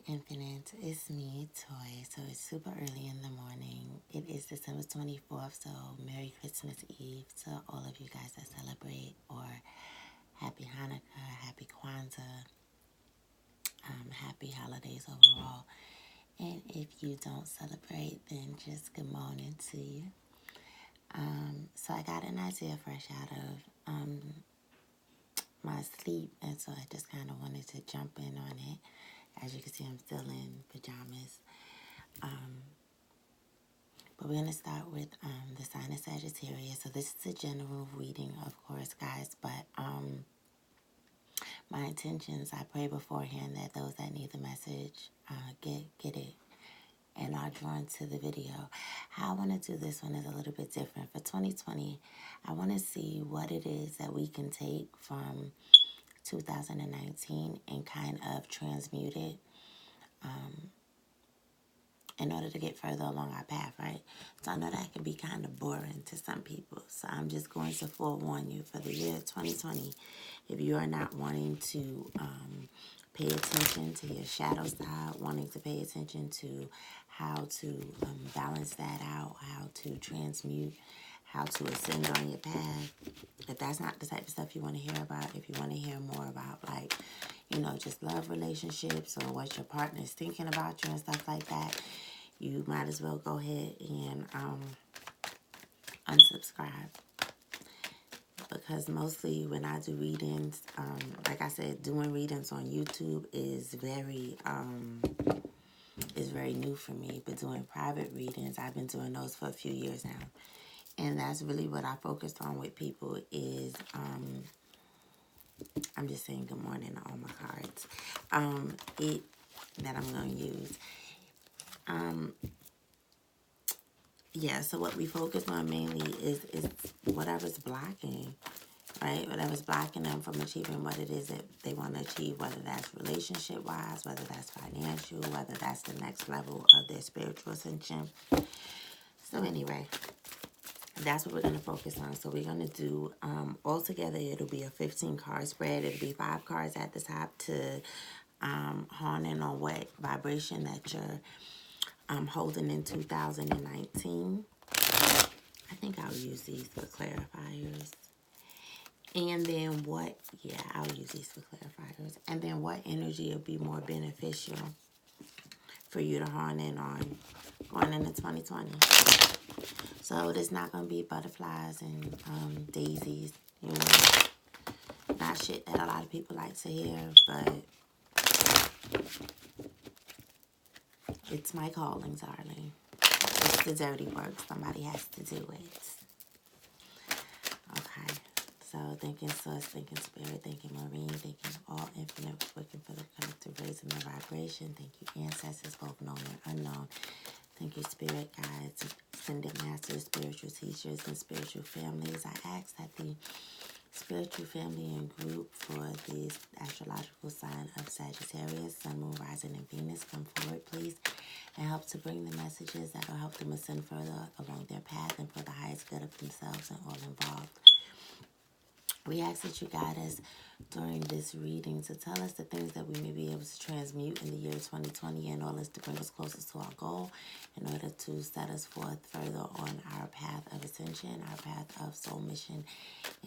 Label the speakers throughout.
Speaker 1: Infinite, it's me, Toy. So it's super early in the morning. It is December 24th, so Merry Christmas Eve to all of you guys that celebrate, or Happy Hanukkah, Happy Kwanzaa, Happy holidays overall. And if you don't celebrate, then just good morning to you. So I got an idea fresh out of my sleep, and so I just kind of wanted to jump in on it. As you can see, I'm still in pajamas. But we're going to start with the sign of Sagittarius. So this is a general reading, of course, guys. But my intentions, I pray beforehand that those that need the message get it and are drawn to the video. How I want to do this one is a little bit different. For 2020, I want to see what it is that we can take from 2019 and kind of transmute it in order to get further along our path, right? So I know that can be kind of boring to some people. So I'm just going to forewarn you for the year 2020, if you are not wanting to pay attention to your shadow side, wanting to pay attention to how to balance that out, how to transmute, how to ascend on your path. If that's not the type of stuff you want to hear about, if you want to hear more about, like, you know, just love relationships or what your partner is thinking about you and stuff like that, you might as well go ahead and unsubscribe. Because mostly when I do readings, like I said, doing readings on YouTube is very new for me. But doing private readings, I've been doing those for a few years now. And that's really what I focused on with people is, I'm just saying good morning to all my cards, that I'm going to use. Yeah, so what we focus on mainly is whatever's blocking, right? Whatever's blocking them from achieving what it is that they want to achieve, whether that's relationship-wise, whether that's financial, whether that's the next level of their spiritual ascension. So anyway, that's what we're going to focus on. So we're going to do, altogether, it'll be a 15-card spread. It'll be 5 cards at the top to hone in on what vibration that you're holding in 2019. I think I'll use these for clarifiers. And then I'll use these for clarifiers. And then what energy will be more beneficial for you to hone in on going into 2020. So it's not going to be butterflies and daisies, you know. Not shit that a lot of people like to hear, but it's my calling, darling. It's the dirty work. Somebody has to do it. Okay. So thanking Source, thanking Spirit, thanking Marine, thanking all infinite, working for the collective raising the vibration. Thank you, ancestors, both known and unknown. Thank you, spirit guides, ascended masters, spiritual teachers, and spiritual families. I ask that the spiritual family and group for the astrological sign of Sagittarius, Sun, Moon, Rising, and Venus come forward, please, and help to bring the messages that will help them ascend further along their path and for the highest good of themselves and all involved. We ask that you guide us during this reading to tell us the things that we may be able to transmute in the year 2020 in order to bring us closer to our goal, in order to set us forth further on our path of ascension, our path of soul mission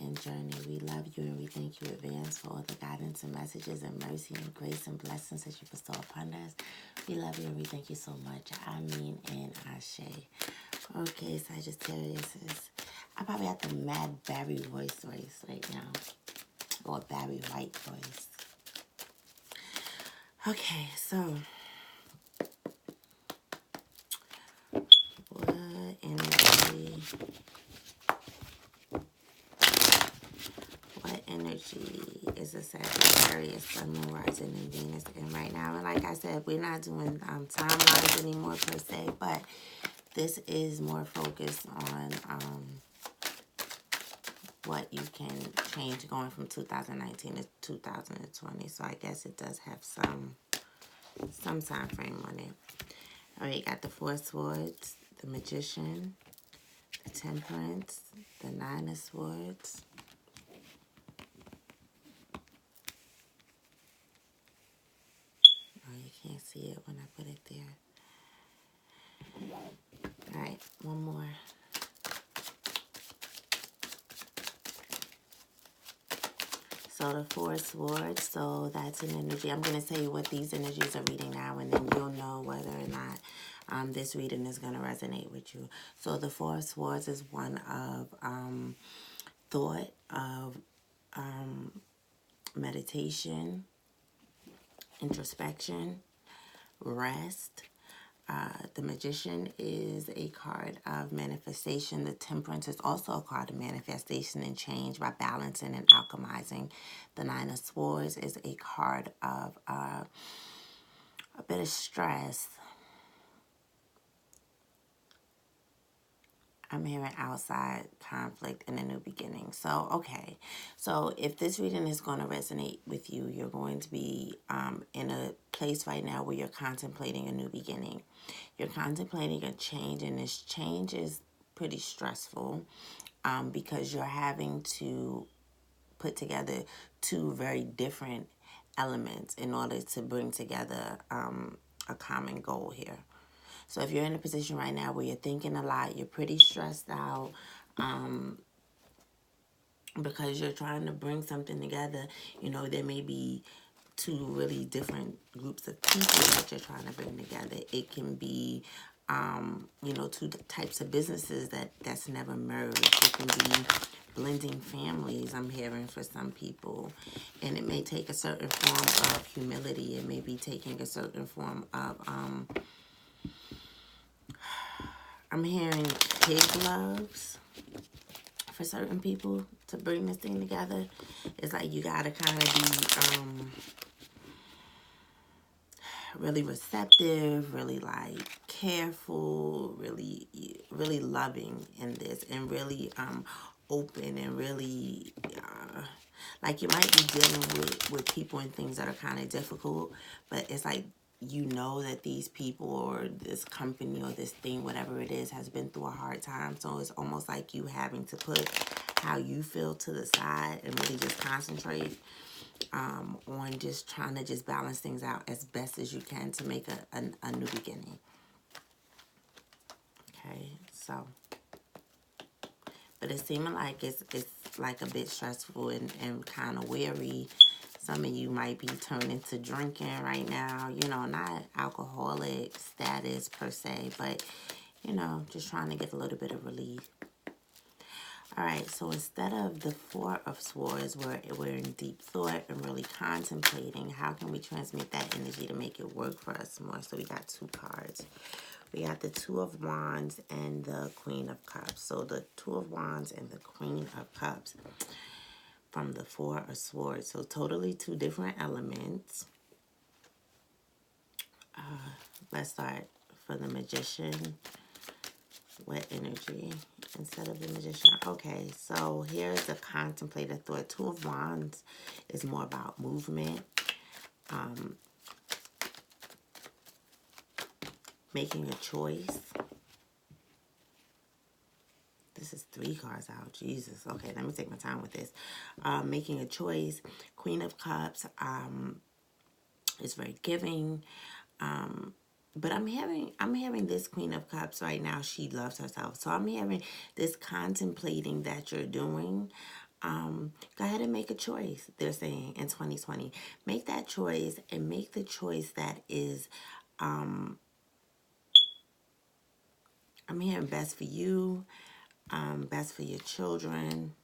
Speaker 1: and journey. We love you and we thank you in advance for all the guidance and messages and mercy and grace and blessings that you bestow upon us. We love you and we thank you so much. I mean, and Ashe. Okay, Sagittarius is... I probably have the mad Barry voice right now. Or Barry White voice. Okay, so... what energy is a Sagittarius, Sun, Moon, Rising, and Venus in right now? And like I said, we're not doing timelines anymore per se, but this is more focused on... what you can change going from 2019 to 2020. So I guess it does have some time frame on it. All right, got the 4 Swords, the Magician, the Temperance, the 9 of Swords, oh, you Can't see it when I put it there. All right, one more. So the Four of Swords, so that's an energy. I'm going to tell you what these energies are reading now, and then you'll know whether or not this reading is going to resonate with you. So the Four of Swords is one of thought, of meditation, introspection, rest. The Magician is a card of manifestation. The Temperance is also a card of manifestation and change by balancing and alchemizing. The Nine of Swords is a card of a bit of stress. I'm hearing outside conflict and a new beginning. So, okay. So, if this reading is going to resonate with you, you're going to be in a place right now where you're contemplating a new beginning. You're contemplating a change, and this change is pretty stressful because you're having to put together two very different elements in order to bring together a common goal here. So if you're in a position right now where you're thinking a lot, you're pretty stressed out because you're trying to bring something together, you know, there may be two really different groups of people that you're trying to bring together. It can be, you know, two types of businesses that's never merged. It can be blending families, I'm hearing, for some people. And it may take a certain form of humility. It may be taking a certain form of, I'm hearing kid gloves for certain people to bring this thing together. It's like you gotta kind of be really receptive, really like careful, really loving in this, and really open, and really like you might be dealing with people and things that are kind of difficult, but it's like, you know, that these people or this company or this thing, whatever it is, has been through a hard time. So it's almost like you having to put how you feel to the side and really just concentrate on just trying to just balance things out as best as you can to make a new beginning. Okay, so, but it's seeming like it's like a bit stressful and kind of weary. Some of you might be turning to drinking right now, you know, not alcoholic status per se, but, you know, just trying to get a little bit of relief. All right, so instead of the Four of Swords, we're in deep thought and really contemplating, how can we transmit that energy to make it work for us more? So we got two cards. We got the Two of Wands and the Queen of Cups. So the Two of Wands and the Queen of Cups from the Four of Swords. So totally two different elements. Let's start for the Magician. What energy instead of the Magician? Okay, so here's the contemplative thought. Two of Wands is more about movement, making a choice. This is three cards out. Jesus. Okay, let me take my time with this. Making a choice. Queen of Cups is very giving. But I'm hearing this Queen of Cups right now. She loves herself. So I'm hearing this contemplating that you're doing. Go ahead and make a choice, they're saying, in 2020. Make that choice, and make the choice that is, I'm hearing best for you, best for your children.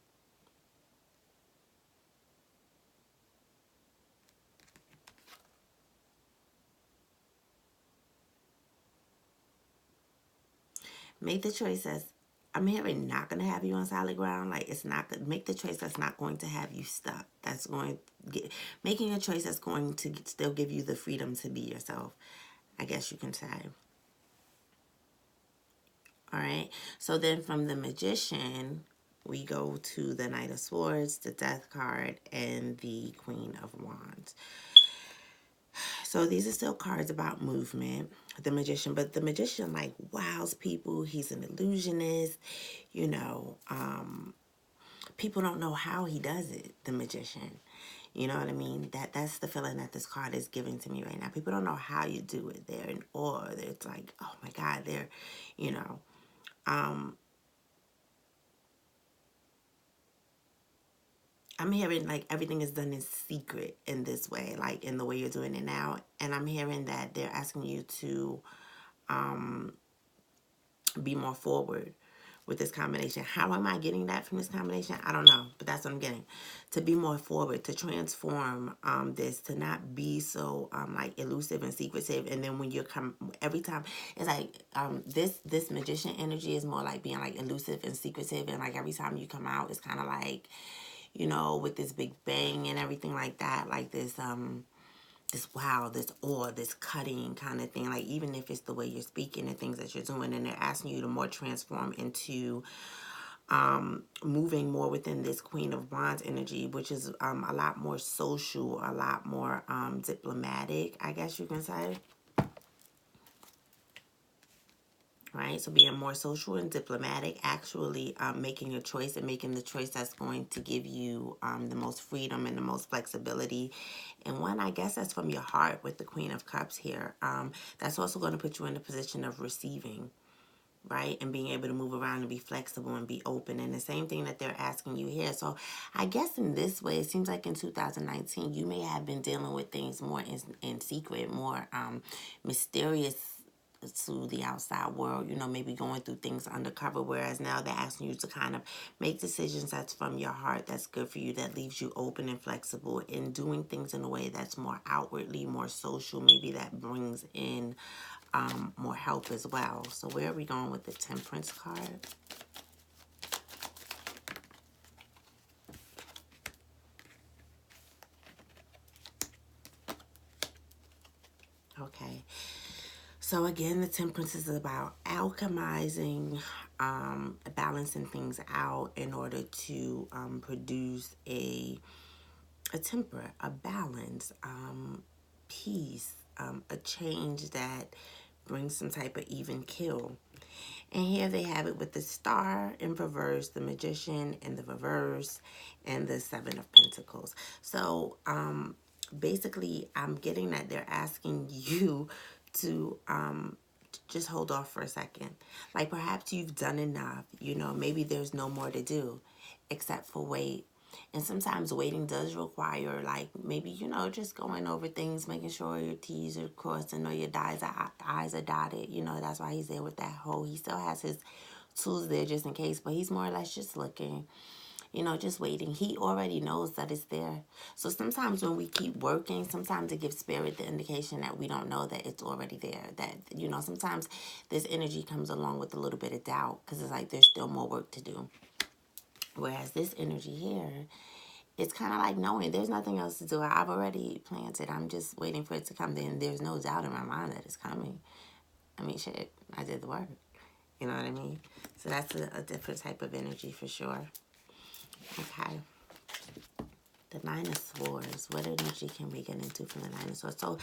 Speaker 1: Make the choice that's, I'm hearing, not going to have you on solid ground. Like, it's not good. Make the choice that's not going to have you stuck. That's going to get, making a choice that's going to still give you the freedom to be yourself, I guess you can say. All right. So then from the Magician, we go to the Knight of Swords, the Death card, and the Queen of Wands. So these are still cards about movement, the Magician, but the Magician like wows people. He's an illusionist, you know. People don't know how he does it, the Magician. You know what I mean? That's the feeling that this card is giving to me right now. People don't know how you do it. They're in awe. It's like, oh my God, they're, you know, I'm hearing like everything is done in secret in this way, like in the way you're doing it now. And I'm hearing that they're asking you to be more forward with this combination. How am I getting that from this combination? I don't know, but that's what I'm getting. To be more forward, to transform this, to not be so like elusive and secretive. And then when you come, every time, it's like this magician energy is more like being like elusive and secretive. And like every time you come out, it's kind of like, you know, with this big bang and everything like that, like this wow, this awe, this cutting kind of thing. Like even if it's the way you're speaking and things that you're doing, and they're asking you to more transform into moving more within this Queen of Wands energy, which is a lot more social, a lot more diplomatic, I guess you can say. Right, so being more social and diplomatic, actually making a choice and making the choice that's going to give you the most freedom and the most flexibility. And one, I guess that's from your heart with the Queen of Cups here. That's also going to put you in the position of receiving, right? And being able to move around and be flexible and be open. And the same thing that they're asking you here. So I guess in this way, it seems like in 2019, you may have been dealing with things more in secret, more mysterious to the outside world, you know, maybe going through things undercover, whereas now they're asking you to kind of make decisions that's from your heart, that's good for you, that leaves you open and flexible, in doing things in a way that's more outwardly, more social, maybe that brings in more help as well. So where are we going with the Temperance card? Okay. So again, the Temperance is about alchemizing, balancing things out in order to produce a temper, a balance, peace, a change that brings some type of even kill. And here they have it with the Star in reverse, the Magician in the reverse, and the Seven of Pentacles. So basically, I'm getting that they're asking you to just hold off for a second. Like perhaps you've done enough, you know, maybe there's no more to do except for wait. And sometimes waiting does require, like, maybe, you know, just going over things, making sure your T's are crossed and all your I's are dotted. You know, that's why he's there with that hoe. He still has his tools there just in case, but he's more or less just looking, you know, just waiting. He already knows that it's there. So sometimes when we keep working, sometimes it gives spirit the indication that we don't know that it's already there. That, you know, sometimes this energy comes along with a little bit of doubt because it's like there's still more work to do. Whereas this energy here, it's kind of like knowing there's nothing else to do. I've already planted. I'm just waiting for it to come. Then there's no doubt in my mind that it's coming. I mean, shit, I did the work. You know what I mean? So that's a different type of energy for sure. Okay. The Nine of Swords. What energy can we get into from the Nine of Swords? So,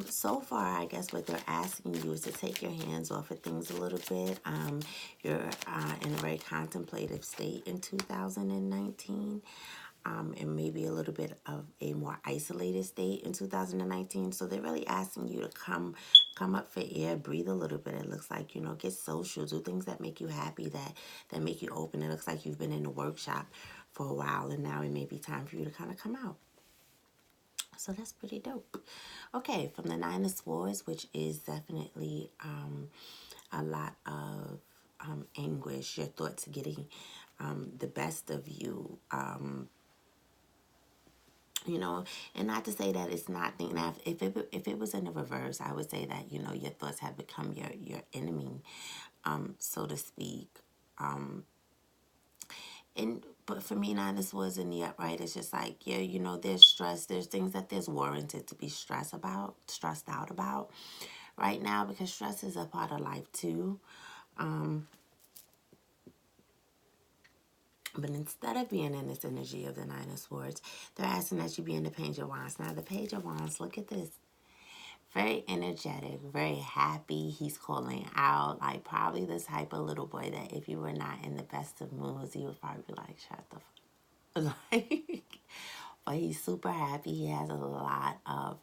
Speaker 1: so far, I guess what they're asking you is to take your hands off of things a little bit. You're in a very contemplative state in 2019. And maybe a little bit of a more isolated state in 2019. So they're really asking you to come up for air, breathe a little bit. It looks like, you know, get social, do things that make you happy, that make you open. It looks like you've been in a workshop for a while, and now it may be time for you to kind of come out. So that's pretty dope. Okay, from the Nine of Swords, which is definitely a lot of anguish, your thoughts getting the best of you. You know, and not to say that it's not thinking that if it was in the reverse, I would say that, you know, your thoughts have become your enemy, so to speak. But for me now, this was in the upright. It's just like, yeah, you know, there's stress. There's things that there's warranted to be stressed out about right now, because stress is a part of life too. But instead of being in this energy of the Nine of Swords, they're asking that you be in the Page of Wands. Now, the Page of Wands, look at this. Very energetic, very happy. He's calling out, like probably the type of little boy that if you were not in the best of moods, you would probably be like, shut the fuck. Like, But he's super happy. He has a lot of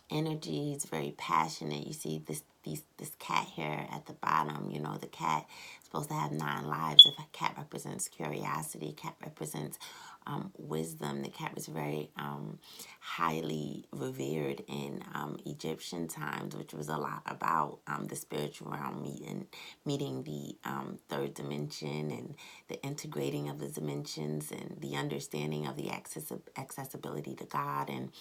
Speaker 1: energy. He's very passionate. You see this cat here at the bottom. You know, the cat is supposed to have 9 lives. If a cat represents curiosity, cat represents wisdom. The cat was very highly revered in Egyptian times, which was a lot about the spiritual realm, meeting the third dimension and the integrating of the dimensions and the understanding of the accessibility to God. And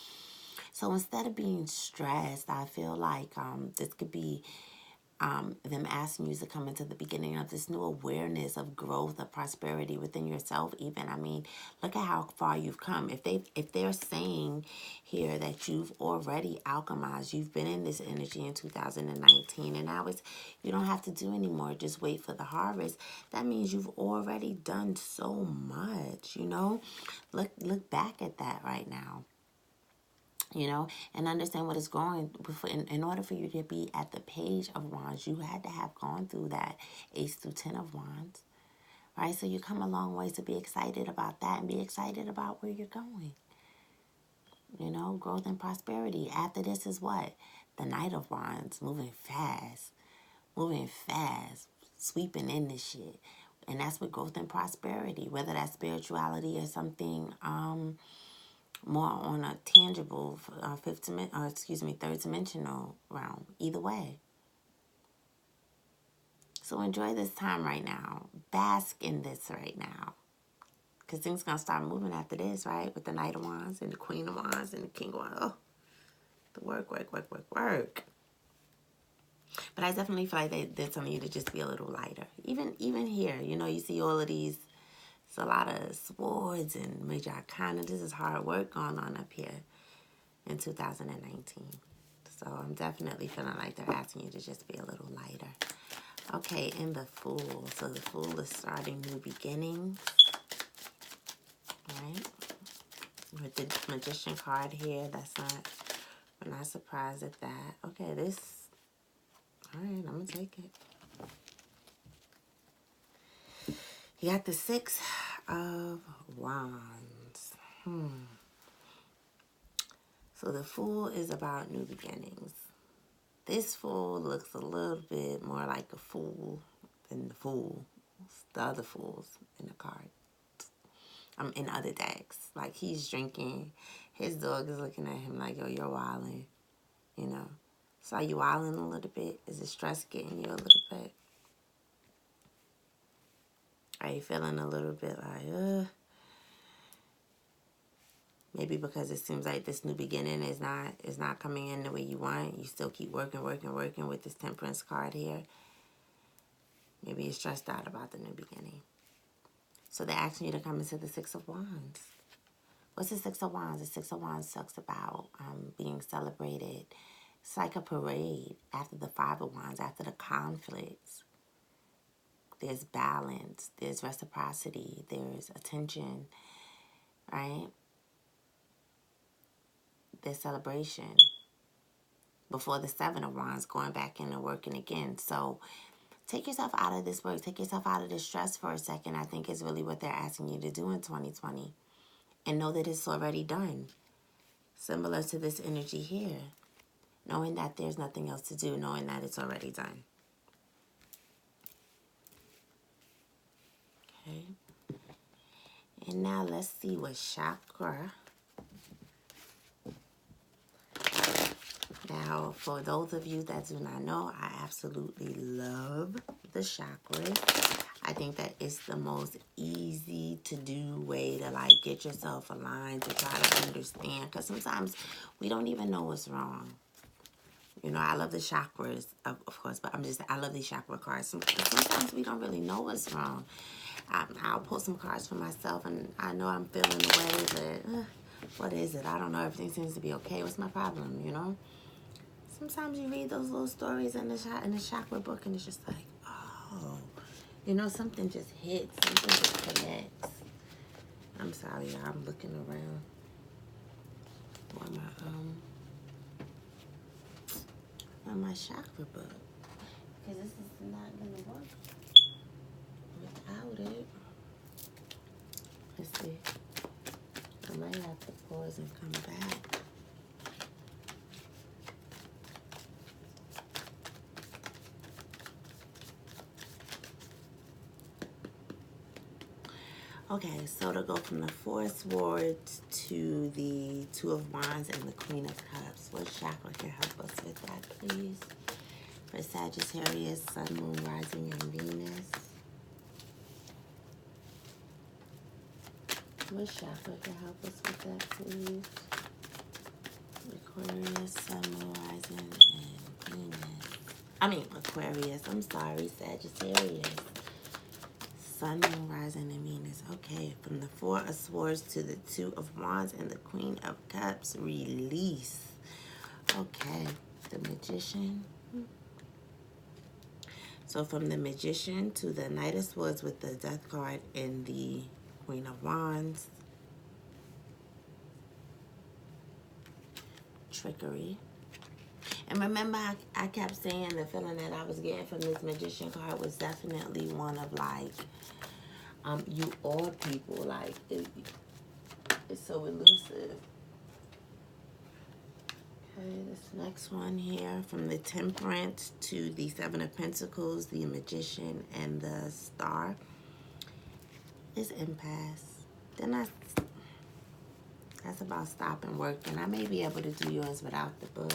Speaker 1: so instead of being stressed, I feel like this could be them asking you to come into the beginning of this new awareness of growth, of prosperity within yourself even. I mean, look at how far you've come. If they're saying here that you've already alchemized, you've been in this energy in 2019, and now you don't have to do anymore, just wait for the harvest. That means you've already done so much, you know? Look back at that right now. You know, and understand what is going. In order for you to be at the Page of Wands, you had to have gone through that Ace through 10 of Wands, right? So you come a long way to be excited about that and be excited about where you're going. You know, growth and prosperity. After this is what? The Knight of Wands, moving fast, sweeping in this shit. And that's with growth and prosperity, whether that's spirituality or something more on a tangible third dimensional realm. Either way. So enjoy this time right now. Bask in this right now. Because things going to start moving after this, right? With the Knight of Wands and the Queen of Wands and the King of Wands. Oh, the work. But I definitely feel like they're telling you to just be a little lighter. Even here, you know, you see all of these. It's a lot of swords and major arcana. This is hard work going on up here in 2019. So I'm definitely feeling like they're asking you to just be a little lighter. Okay, and the Fool. So the Fool is starting new beginnings. Right? With the Magician card here. We're not surprised at that. Okay, all right, I'm going to take it. You got the 6 of Wands. So the Fool is about new beginnings. This Fool looks a little bit more like a fool than the other fools in the card. In other decks. Like he's drinking. His dog is looking at him like, yo, you're wilding. You know. So are you wilding a little bit? Is the stress getting you a little bit? Are you feeling a little bit like, maybe because it seems like this new beginning is not coming in the way you want. You still keep working with this Temperance card here. Maybe you're stressed out about the new beginning. So they're asking you to come into the 6 of Wands. What's the 6 of Wands? The 6 of Wands talks about being celebrated. It's like a parade after the 5 of Wands, after the conflicts. There's balance, there's reciprocity, there's attention, right? There's celebration. Before the 7 of Wands, going back in and working again. So take yourself out of this work. Take yourself out of this stress for a second. I think is really what they're asking you to do in 2020. And know that it's already done. Similar to this energy here. Knowing that there's nothing else to do. Knowing that it's already done. Okay. And now let's see what chakra. Now, for those of you that do not know, I absolutely love the chakras. I think that it's the most easy to do way to like get yourself aligned, to try to understand. Because sometimes we don't even know what's wrong. You know, I love the chakras, of course, but I love these chakra cards. Sometimes we don't really know what's wrong. I'll pull some cards for myself, and I know I'm feeling the way that, what is it? I don't know. Everything seems to be okay. What's my problem, you know? Sometimes you read those little stories in the chakra book, and it's just like, oh, you know, something just hits, something just connects. I'm sorry, y'all. I'm looking around on my chakra book, because this is not going to work without it. Let's see. I might have to pause and come back. Okay, so to go from the Four of Swords to the Two of Wands and the Queen of Cups, what chakra can help us with that, please? For Sagittarius, Sun, Moon, Rising, and Venus. What chakra can help us with that, please? Aquarius, Sun, Moon, Rising, and Venus. Aquarius. I'm sorry, Sagittarius. Sun, Moon, Rising, and Venus. Okay, from the Four of Swords to the Two of Wands and the Queen of Cups. Release. Okay, the Magician. So from the Magician to the Knight of Swords with the Death card and the Queen of Wands. Trickery. And remember, I kept saying the feeling that I was getting from this Magician card was definitely one of like, you all people, like, it's so elusive. Okay, this next one here, from the Temperance to the Seven of Pentacles, the Magician, and the Star, is impasse. Then that's about stopping working. I may be able to do yours without the book,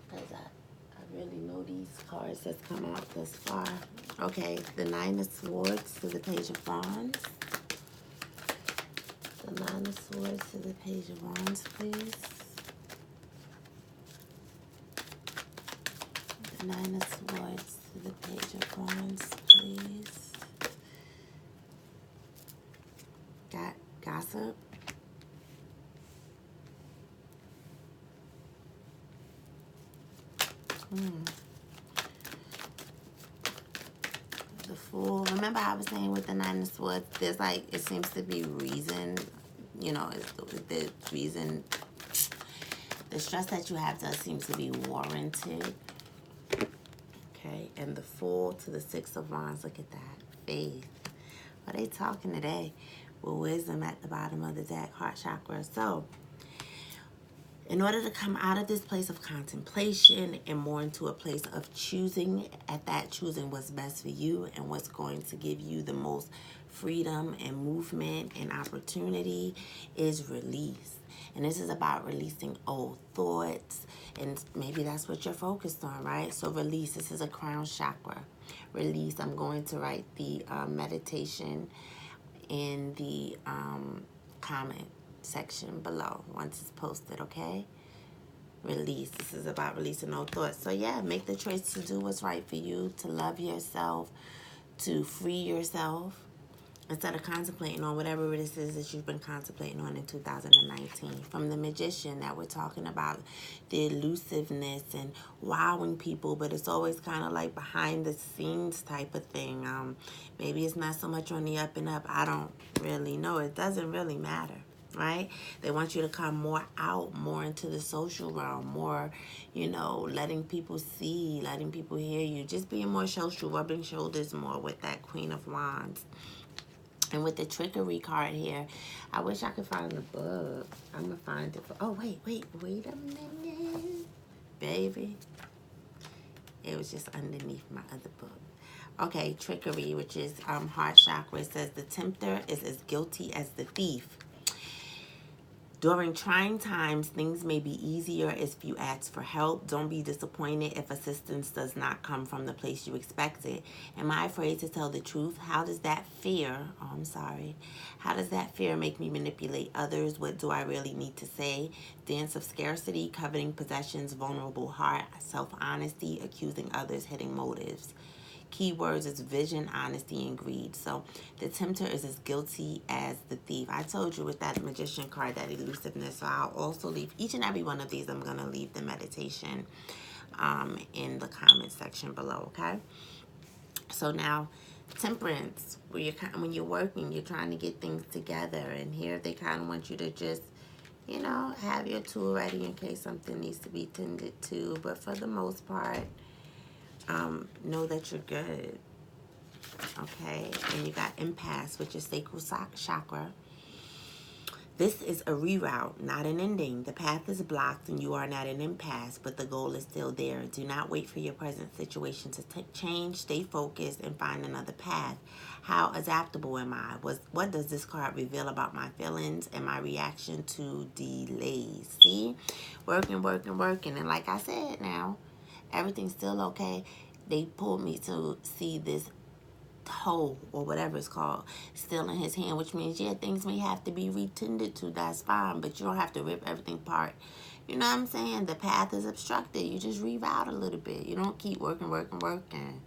Speaker 1: because I really know these cards that's come out thus far. Okay, the Nine of Swords to the Page of Wands. The Nine of Swords to the Page of Wands, please. The Nine of Swords to the Page of Wands, please. Got gossip. The Fool. Remember I was saying with the Nine of Swords, there's like, it seems to be reason, you know, it's the reason, the stress that you have does seem to be warranted. Okay, and the Fool to the Six of Wands. Look at that. Faith. Are they talking today? With Wisdom at the bottom of the deck, heart chakra. So, in order to come out of this place of contemplation and more into a place of choosing, at that choosing what's best for you and what's going to give you the most freedom and movement and opportunity, is release. And this is about releasing old thoughts, and maybe that's what you're focused on, right? So release. This is a crown chakra. Release. I'm going to write the meditation in the comment section below once it's posted, okay? Release. This is about releasing old thoughts. So yeah, make the choice to do what's right for you, to love yourself, to free yourself, instead of contemplating on whatever it is that you've been contemplating on in 2019. From the Magician, that we're talking about the elusiveness and wowing people, but it's always kind of like behind the scenes type of thing. Maybe it's not so much on the up and up. I don't really know. It doesn't really matter, right? They want you to come more out, more into the social realm, more, you know, letting people see, letting people hear you, just being more social, rubbing shoulders more with that Queen of Wands. And with the Trickery card here, I wish I could find the book. I'm going to find it. Oh, wait a minute. Baby. It was just underneath my other book. Okay, Trickery, which is heart chakra. It says the tempter is as guilty as the thief. During trying times, things may be easier if you ask for help. Don't be disappointed if assistance does not come from the place you expected. Am I afraid to tell the truth? How does that fear, how does that fear make me manipulate others? What do I really need to say? Dance of scarcity, coveting possessions, vulnerable heart, self-honesty, accusing others, hidden motives. Keywords is vision, honesty, and greed. So the tempter is as guilty as the thief. I told you with that Magician card, that elusiveness. So I'll also leave each and every one of these. I'm going to leave the meditation in the comment section below, okay? So now, Temperance, when you're working, you're trying to get things together. And here they kind of want you to just, you know, have your tool ready in case something needs to be tended to. But for the most part, know that you're good, okay? And you got impasse, which is sacral chakra. This is a reroute, not an ending. The path is blocked and you are not an impasse, but the goal is still there. Do not wait for your present situation to change. Stay focused and find another path. How adaptable am I? What does this card reveal about my feelings and my reaction to delays? See? Working, working, working. And like I said now, everything's still okay. They pulled me to see this hole or whatever it's called still in his hand, which means, yeah, things may have to be retended to. That's fine, but you don't have to rip everything apart. You know what I'm saying? The path is obstructed. You just reroute a little bit. You don't keep working, working, working.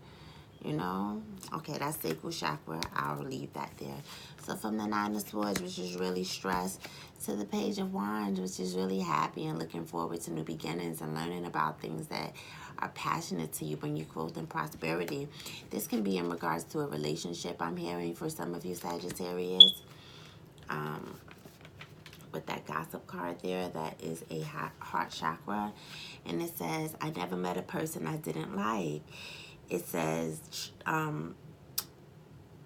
Speaker 1: You know? Okay, that's sacral chakra. I'll leave that there. So from the Nine of Swords, which is really stressed, to the Page of Wands, which is really happy and looking forward to new beginnings and learning about things that are passionate to you, bring you growth and prosperity. This can be in regards to a relationship, I'm hearing, for some of you Sagittarius. With that gossip card there, that is a heart chakra. And it says, I never met a person I didn't like. It says,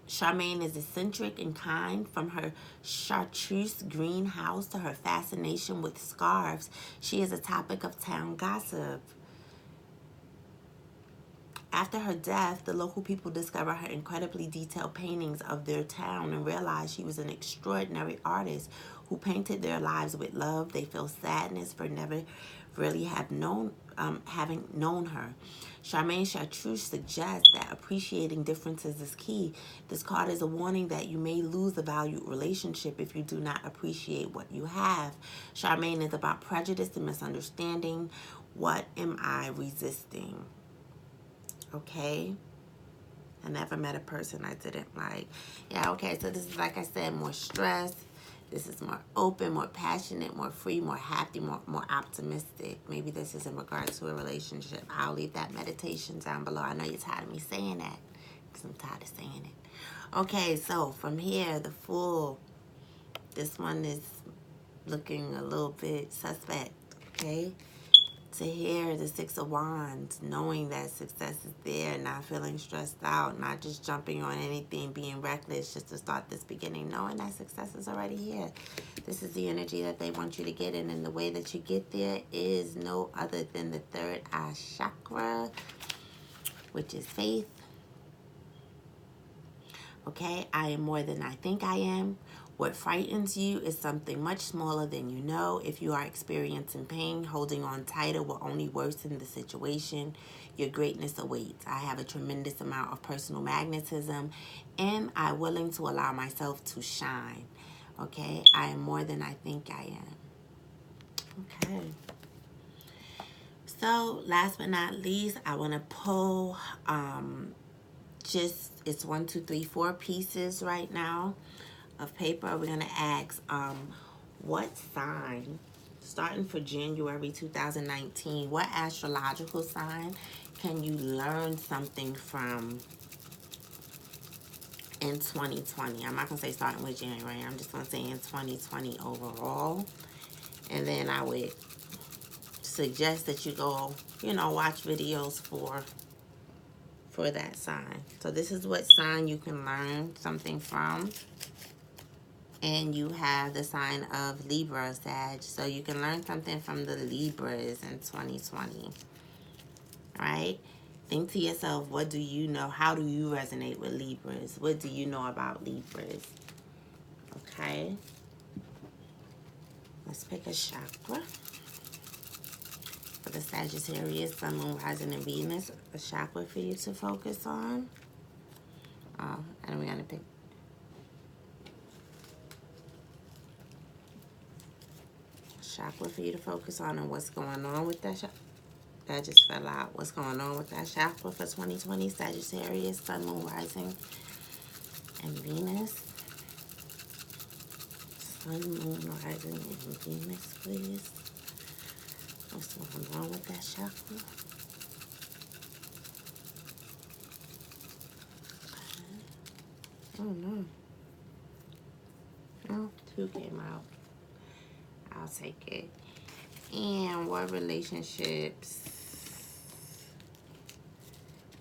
Speaker 1: Charmaine is eccentric and kind. From her chartreuse green house to her fascination with scarves, she is a topic of town gossip. After her death, the local people discover her incredibly detailed paintings of their town and realize she was an extraordinary artist who painted their lives with love. They feel sadness for never really having known her. Charmaine Chartreuse suggests that appreciating differences is key. This card is a warning that you may lose a valued relationship if you do not appreciate what you have. Charmaine is about prejudice and misunderstanding. What am I resisting? Okay, I never met a person I didn't like. Yeah, okay, so this is, like I said, more stress. This is more open, more passionate, more free, more happy, more optimistic. Maybe this is in regards to a relationship. I'll leave that meditation down below. I know you're tired of me saying that because I'm tired of saying it. Okay, so from here, the Fool. This one is looking a little bit suspect, okay? To hear the Six of Wands, knowing that success is there, not feeling stressed out, not just jumping on anything, being reckless just to start this beginning, knowing that success is already here. This is the energy that they want you to get in, and the way that you get there is no other than the third eye chakra, which is faith. Okay, I am more than I think I am. What frightens you is something much smaller than you know. If you are experiencing pain, holding on tighter will only worsen the situation. Your greatness awaits. I have a tremendous amount of personal magnetism. Am I willing to allow myself to shine? Okay, I am more than I think I am. Okay. So, last but not least, I want to pull it's 1, 2, 3, 4 pieces right now of paper. We're going to ask what sign, starting for January 2019, what astrological sign can you learn something from in 2020? I'm not going to say starting with January. I'm just going to say in 2020 overall. And then I would suggest that you go, watch videos for that sign. So this is what sign you can learn something from. And you have the sign of Libra, Sag. So you can learn something from the Libras in 2020. Right? Think to yourself, what do you know? How do you resonate with Libras? What do you know about Libras? Okay. Let's pick a chakra. For the Sagittarius, Sun, Moon, Rising, and Venus, a chakra for you to focus on. Oh, and we're going to pick chakra for you to focus on and what's going on with that chakra. That just fell out. What's going on with that chakra for 2020? Sagittarius, Sun, Moon, Rising, and Venus. Sun, Moon, Rising, and Venus, please. What's going on with that chakra? Oh, no. Oh, 2 came out. I'll take it. And what relationships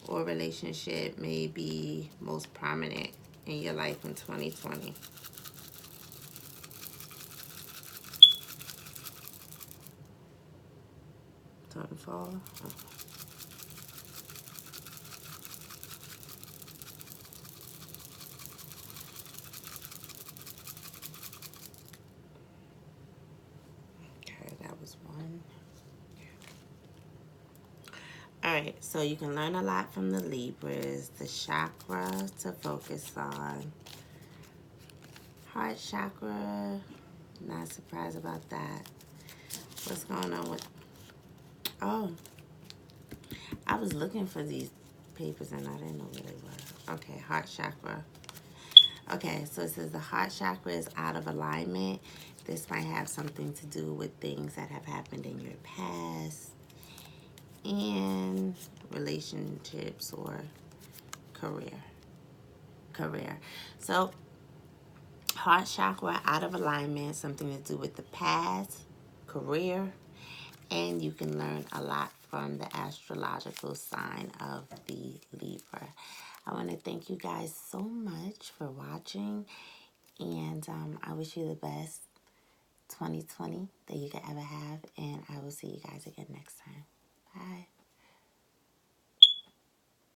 Speaker 1: or relationship may be most prominent in your life in 2020? starting to fall. Okay, that was one. Alright, so you can learn a lot from the Libras. The chakra to focus on. Heart chakra, not surprised about that. What's going on with... Oh, I was looking for these papers and I didn't know where they were. Okay, heart chakra. Okay, so it says the heart chakra is out of alignment. This might have something to do with things that have happened in your past and relationships or career. So heart chakra out of alignment, something to do with the past, career, and you can learn a lot from the astrological sign of the Libra. I want to thank you guys so much for watching, and I wish you the best 2020 that you could ever have, and I will see you guys again next time. Bye.